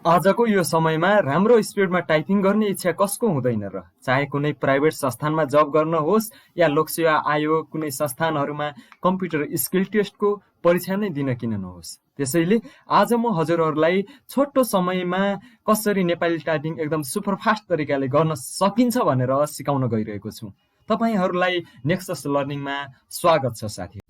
आजको यो समयमा राम्रो स्पिडमा टाइपिङ गर्ने इच्छा कसको हुँदैन र? चाहे कुनै प्राइभेट संस्थानमा जब गर्न होस् या लोकसेवा आयोग कुनै संस्थानहरूमा कम्प्युटर स्किल टेस्टको परीक्षा नै दिन किन नहोस्। त्यसैले आज म हजुरहरूलाई छोटो समयमा कसरी नेपाली टाइपिङ एकदम सुपरफास्ट तरिकाले गर्न सकिन्छ भनेर सिकाउन गइरहेको छु। तपाईहरूलाई नेक्सस लर्निङमा स्वागत छ साथी।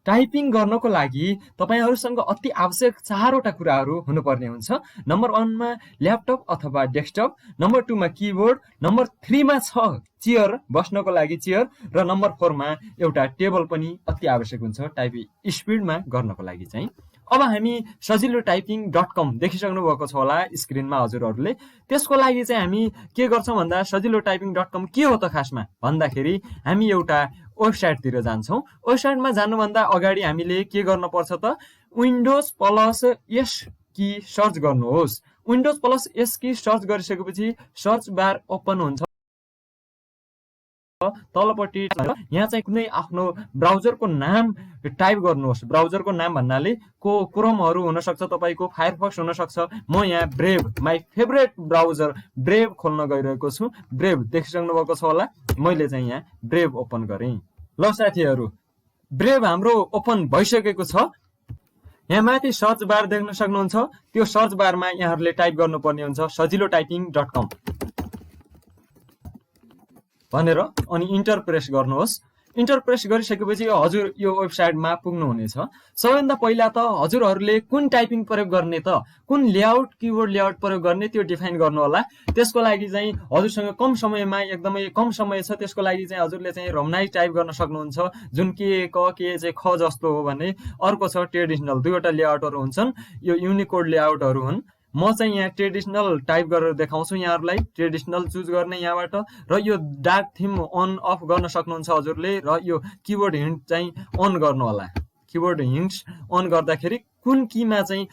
टाइपिङ गर्नको लागि तपाईहरुसँग अति आवश्यक 4 वटा कुराहरू हुनुपर्ने हुन्छ। नम्बर 1 मा ल्यापटप अथवा डेस्कटप, नम्बर 2 मा कीबोर्ड, नम्बर 3 मा छ चेयर, बस्नको लागि चेयर, र नम्बर 4 मा एउटा टेबल पनि अति आवश्यक हुन्छ टाइपिङ स्पिडमा गर्नको लागि चाहिँ। अब हामी सजिलो typing.com देखिसक्नु भएको छ होला स्क्रिनमा हजुरहरूले। त्यसको लागि चाहिँ हामी के गर्छौं भन्दा सजिलो typing.com के हो त खासमा भन्दाखेरि हामी एउटा वेबसाइटतिर जान्छौं। वेबसाइटमा जानुभन्दा अगाडि हामीले के गर्न पर्छ त विन्डोज प्लस एस की सर्च गर्नुहोस्। विन्डोज प्लस एस की सर्च गरिसकेपछि सर्च बार ओपन हुन्छ। तलपट्टि यहाँ चाहिँ कुनै आफ्नो ब्राउजरको नाम टाइप गर्नुहोस्। ब्राउजरको नाम भन्नाले क्रोमहरु हुन सक्छ, तपाईको फायरफक्स हुन सक्छ। म यहाँ brave, my favourite browser brave खोल्न गइरहेको छु। ब्रेभ देखिसक्नु भएको छ होला। मैले चाहिँ यहाँ ब्रेभ ओपन गरेँ। ल साथीहरु, ब्रेभ हाम्रो ओपन भइसकेको छ। यहाँ माथि सर्च बार देख्न सक्नुहुन्छ। त्यो सर्च बारमा यहाँहरुले टाइप गर्नुपर्ने हुन्छ सजिलो typing.com भनेर, अनि इन्टर प्रेस गर्नुहोस्। इन्टर प्रेस गरिसकेपछि हजुर यो वेबसाइटमा पुग्नु हुनेछ। सबैभन्दा पहिला त हजुरहरूले कुन टाइपिङ प्रयोग गर्ने त, कुन लेआउट कीबोर्ड लेआउट प्रयोग गर्ने त्यो डिफाइन गर्नु होला। त्यसको लागि चाहिँ हजुरसँग कम समयमा, एकदमै कम समय छ, त्यसको लागि चाहिँ हजुरले चाहिँ रोमनाइज टाइप गर्न सक्नुहुन्छ। जुन के चाहिँ ख जस्तो हो भने, अर्को छ ट्रेडिसनल। दुईवटा लेआउटहरु हुन्छन्, यो युनिकोड लेआउटहरु हुन्। म चाहिँ यहाँ ट्रेडिसनल टाइप गरेर देखाउँछु यहाँहरुलाई। ट्रेडिसनल चुज गर्ने यहाँबाट, र यो डार्क थीम अन अफ गर्न सक्नुहुन्छ हजुरले, र यो कीबोर्ड हिन्ट चाहिँ अन गर्नु होला। कीबोर्ड हिन्ट्स अन गर्दाखेरि कुन कीमा चाहिँ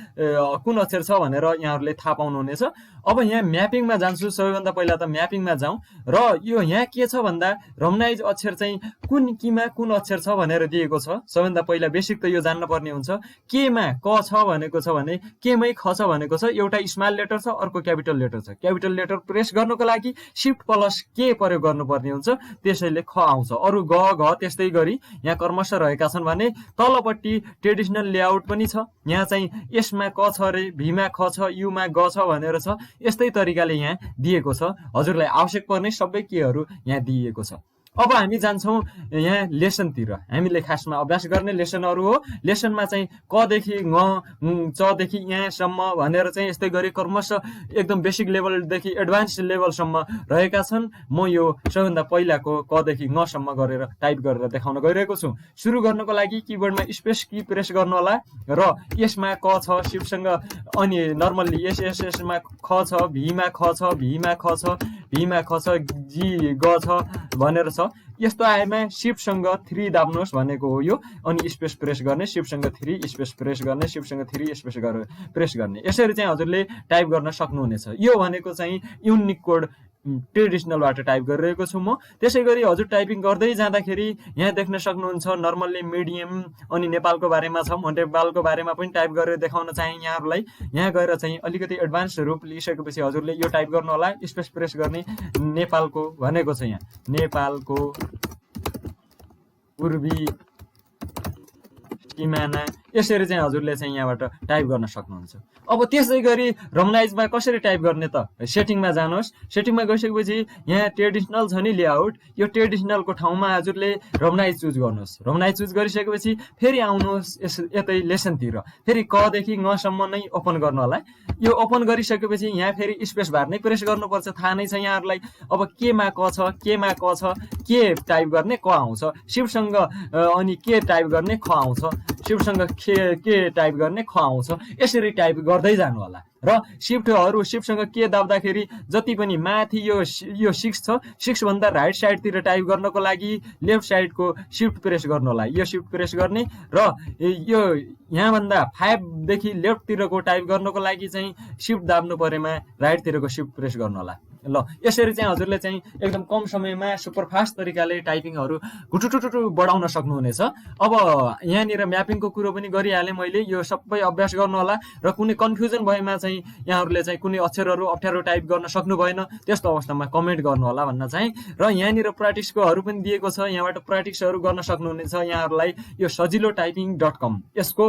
कुन अक्षर छ भनेर यहाँहरुले थाहा पाउनुहुनेछ। अब यहाँ म्यापिङमा जान्छु। सबैभन्दा पहिला त म्यापिङमा जाउँ, र यो यहाँ के छ भन्दा रोमनाइज अक्षर चाहिँ कुन कीमा कुन अक्षर छ भनेर दिएको छ। सबैभन्दा पहिला बेसिक त यो जान्न पर्ने हुन्छ। केमा क छ भनेको छ भने केमै ख छ भनेको छ। एउटा स्मल लेटर छ, अर्को क्यापिटल लेटर छ। क्यापिटल लेटर प्रेस गर्नको लागि शिफ्ट प्लस के प्रयोग गर्नुपर्ने हुन्छ, त्यसैले ख आउँछ। अरु ग घ त्यस्तै गरी यहाँ कर्मश रहेका छन् भने तलपट्टि ट्रेडिसनल लेआउट पनि छ। यहाँ चाहिँ यसमा क छ रे, भीमा ख छ, युमा ग छ भनेर छ। यस्तै तरिकाले यहाँ दिएको छ। हजुरलाई आवश्यक पर्ने सबै केहरू यहाँ दिएको छ। अब हामी जान्छौं यहाँ लेसनतिर। हामीले खासमा अभ्यास गर्ने लेसनहरु हो। लेसनमा चाहिँ क देखि ङ, च देखि यहाँसम्म भनेर चाहिँ यस्तै गरी क्रमशः एकदम बेसिक लेभलदेखि एडभान्स लेभलसम्म रहेका छन्। म यो सबैभन्दा पहिलाको क देखि ङ सम्म गरेर टाइप गरेर देखाउन गइरहेको छु। सुरु गर्नको लागि कीबोर्डमा स्पेस की प्रेस गर्नु होला, र यसमा क छ शिफ्टसँग, अनि नर्मल्ली यसमा ख छ, भीमा ख छ, भीमा ख छ, भीमा ख छ, जी ग छ भनेर छ। यस्तो आएमा शिफ्टसँग 3 दाब्नुहोस् भनेको हो यो, अनि स्पेस प्रेस गर्ने, शिफ्टसँग 3 स्पेस प्रेस गर्ने, शिफ्टसँग 3 स्पेस प्रेस गर्ने। यसरी चाहिँ हजुरले टाइप गर्न सक्नुहुनेछ। यो भनेको चाहिँ युनिकोड ट्रेडिसनलबाट टाइप गरिरहेको छु म। त्यसै गरी हजुर टाइपिङ गर्दै जाँदाखेरि यहाँ देख्न सक्नुहुन्छ नर्मल्ली, मिडियम, अनि नेपालको बारेमा छ। म नेपालको बारेमा पनि टाइप गरेर देखाउन चाहे यहाँहरुलाई। यहाँ गएर चाहिँ अलिकति एडभान्स रूप लिइसकेपछि हजुरले यो टाइप गर्नु होला, स्पेस प्रेस गर्ने। नेपालको भनेको छ यहाँ, नेपालको पूर्वी सिमाना। यसरी चाहिँ हजुरले चाहिँ यहाँबाट टाइप गर्न सक्नुहुन्छ। अब त्यसै गरी रोमनाइजमा कसरी टाइप गर्ने त, सेटिङमा जानुहोस्। सेटिङमा गइसकेपछि यहाँ ट्रेडिसनल छ नि लेआउट, यो ट्रेडिसनलको ठाउँमा हजुरले रोमनाइज चुज गर्नुहोस्। रोमनाइज चुज गरिसकेपछि फेरि आउनुहोस् यतै लेसनतिर। फेरि क देखि ङ सम्म नै ओपन गर्नु होला। यो ओपन गरिसकेपछि यहाँ फेरि स्पेस बार नै प्रेस गर्नुपर्छ, थाहा नै छ यहाँहरुलाई। अब केमा क छ, केमा क छ, के टाइप गर्ने क आउँछ। शिफ्टसँग अनि के टाइप गर्ने ख आउँछ। शिफ्टसँग के टाइप गर्ने ख आउँछ। यसरी टाइप गर्दै जानु होला। र शिफ्टसँग के दाब्दाखेरि जति पनि माथि यो 6 छ, 6 भन्दा राइट साइडतिर टाइप गर्नको लागि लेफ्ट साइडको शिफ्ट प्रेस गर्नु होला। यो शिफ्ट प्रेस गर्ने, र यो यहाँ भन्दा 5 देखि लेफ्ट तिरको टाइप गर्नको लागि चाहिँ शिफ्ट दाब्नु परेमा राइट तिरको शिफ्ट प्रेस गर्नु होला। ल यसरी चाहिँ हजुरले चाहिँ एकदम कम समयमा सुपरफास्ट तरिकाले टाइपिङहरू घुटुटुटुटु बढाउन सक्नुहुनेछ। अब यहाँनिर म्यापिङको कुरो पनि गरिहालेँ मैले, यो सबै अभ्यास गर्नु होला र कुनै कन्फ्युजन भएमा चाहिँ यहाँहरूले चाहिँ कुनै अक्षरहरू अप्ठ्यारो टाइप गर्न सक्नु भएन त्यस्तो अवस्थामा कमेन्ट गर्नु होला भन्न चाहे। र यहाँनिर प्र्याक्टिसकोहरू पनि दिएको छ, यहाँबाट प्र्याक्टिसहरू गर्न सक्नुहुनेछ। यहाँहरूलाई यो सजिलोटाइपिङ.com यसको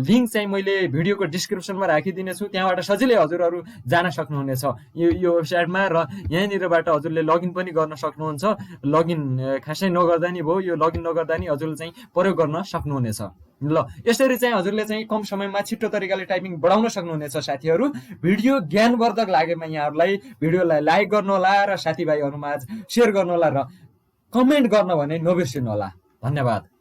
लिङ्क चाहिँ मैले भिडियोको डिस्क्रिप्सनमा राखिदिनेछु, त्यहाँबाट सजिलै हजुरहरू जान सक्नुहुनेछ यो वेबसाइटमा। र यहाँनिरबाट हजुरले लगइन पनि गर्न सक्नुहुन्छ। लगइन खासै नगर्दा नि भयो, यो लगइन नगर्दा नि हजुरले चाहिँ प्रयोग गर्न सक्नुहुनेछ। ल यसरी चाहिँ हजुरले चाहिँ कम समयमा छिट्टो तरिकाले टाइपिङ बढाउन सक्नुहुनेछ। साथीहरू भिडियो ज्ञानवर्धक लागेमा यहाँहरूलाई भिडियोलाई लाइक गर्नु होला र साथीभाइहरूमा सेयर गर्नु होला र कमेन्ट गर्न भने नबिर्सिनु होला। धन्यवाद।